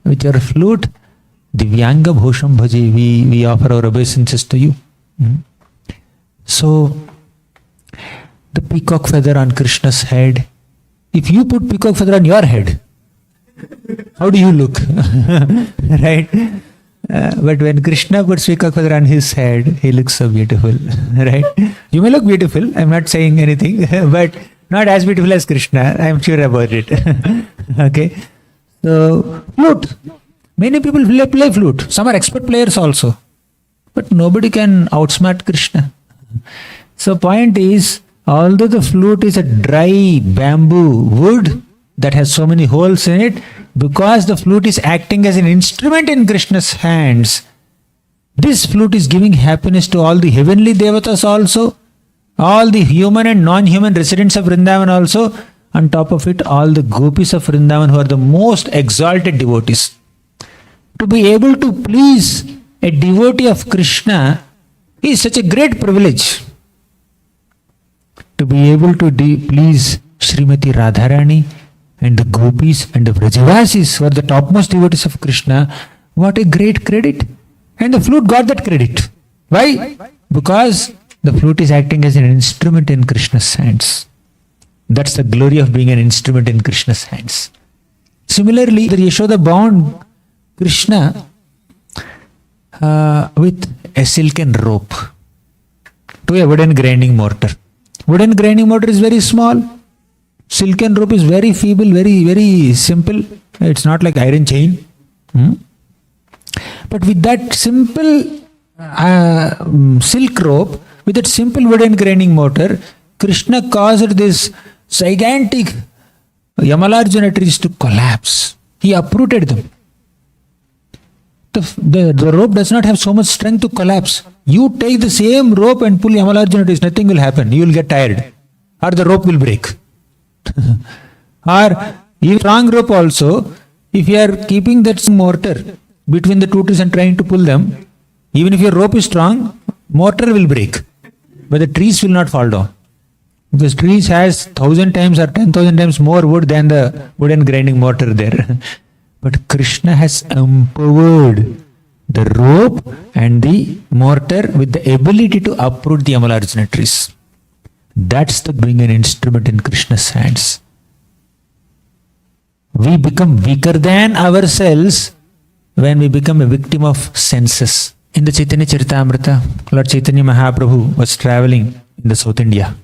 with your flute, Divyanga Bhosham Bhaji, we offer our obeisances to you. So, the peacock feather on Krishna's head, if you put peacock feather on your head, how do you look? Right? But when Krishna puts peacock feather on his head, he looks so beautiful. Right? You may look beautiful, I'm not saying anything, but not as beautiful as Krishna, I'm sure about it. Okay? So, flute. Many people play flute. Some are expert players also. But nobody can outsmart Krishna. So, point is, although the flute is a dry bamboo wood that has so many holes in it, because the flute is acting as an instrument in Krishna's hands, this flute is giving happiness to all the heavenly devatas also, all the human and non-human residents of Vrindavan also, on top of it, all the gopis of Vrindavan who are the most exalted devotees. To be able to please a devotee of Krishna is such a great privilege. To be able to please Srimati Radharani and the gopis and the Vrajavasis who are the topmost devotees of Krishna, what a great credit. And the flute got that credit. Why? Because the flute is acting as an instrument in Krishna's hands. That's the glory of being an instrument in Krishna's hands. Similarly, the Yashoda bound Krishna with a silken rope to a wooden grinding mortar. Wooden grinding mortar is very small. Silken rope is very feeble, very, very simple. It's not like iron chain. But with that simple silk rope, with that simple wooden grinding mortar, Krishna caused this gigantic Yamalarjuna trees to collapse. He uprooted them. The rope does not have so much strength to collapse. You take the same rope and pull Yamalarjuna trees, nothing will happen. You will get tired. Or the rope will break. Or even strong rope also, if you are keeping that mortar between the two trees and trying to pull them, even if your rope is strong, mortar will break. But the trees will not fall down. Because trees has 1,000 times or 10,000 times more wood than the wooden grinding mortar there. But Krishna has empowered the rope and the mortar with the ability to uproot the Yamalarjuna trees. That's the being an instrument in Krishna's hands. We become weaker than ourselves when we become a victim of senses. In the Chaitanya Charitamrita, Lord Chaitanya Mahaprabhu was traveling in the South India.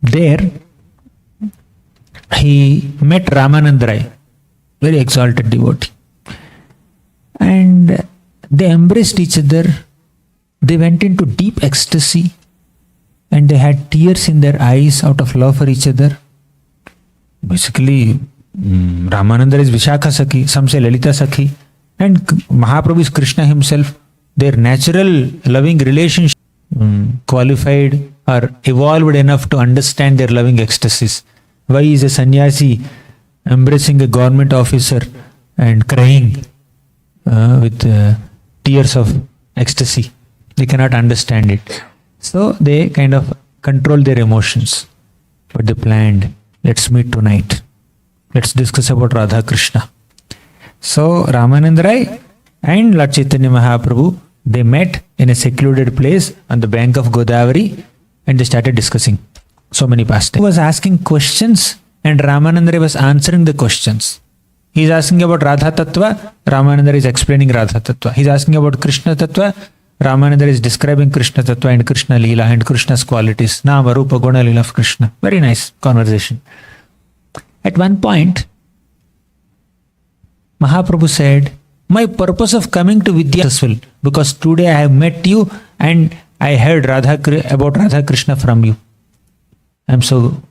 There, he met Ramananda Rai, very exalted devotee. And they embraced each other. They went into deep ecstasy. And they had tears in their eyes out of love for each other. Basically, Ramananda is Vishakha Sakhi, some say Lalita Sakhi, and Mahaprabhu is Krishna himself. Their natural loving relationship qualified or evolved enough to understand their loving ecstasies. Why is a sannyasi embracing a government officer and crying with tears of ecstasy? They cannot understand it. So they kind of control their emotions. But they planned, let's meet tonight. Let's discuss about Radha Krishna. So Ramananda Rai and Lord Chaitanya Mahaprabhu, they met in a secluded place on the bank of Godavari and they started discussing so many pastimes. He was asking questions and Ramananda Rai was answering the questions. He is asking about Radha Tattva, Ramananda Rai is explaining Radha Tattva. He is asking about Krishna Tattva, Ramananda is describing Krishna Tattva and Krishna Leela and Krishna's qualities. Nama, Rupa, Guna, Leela of Krishna. Very nice conversation. At one point, Mahaprabhu said, my purpose of coming to Vidya is successful because today I have met you and I heard about Radha Krishna from you. I am so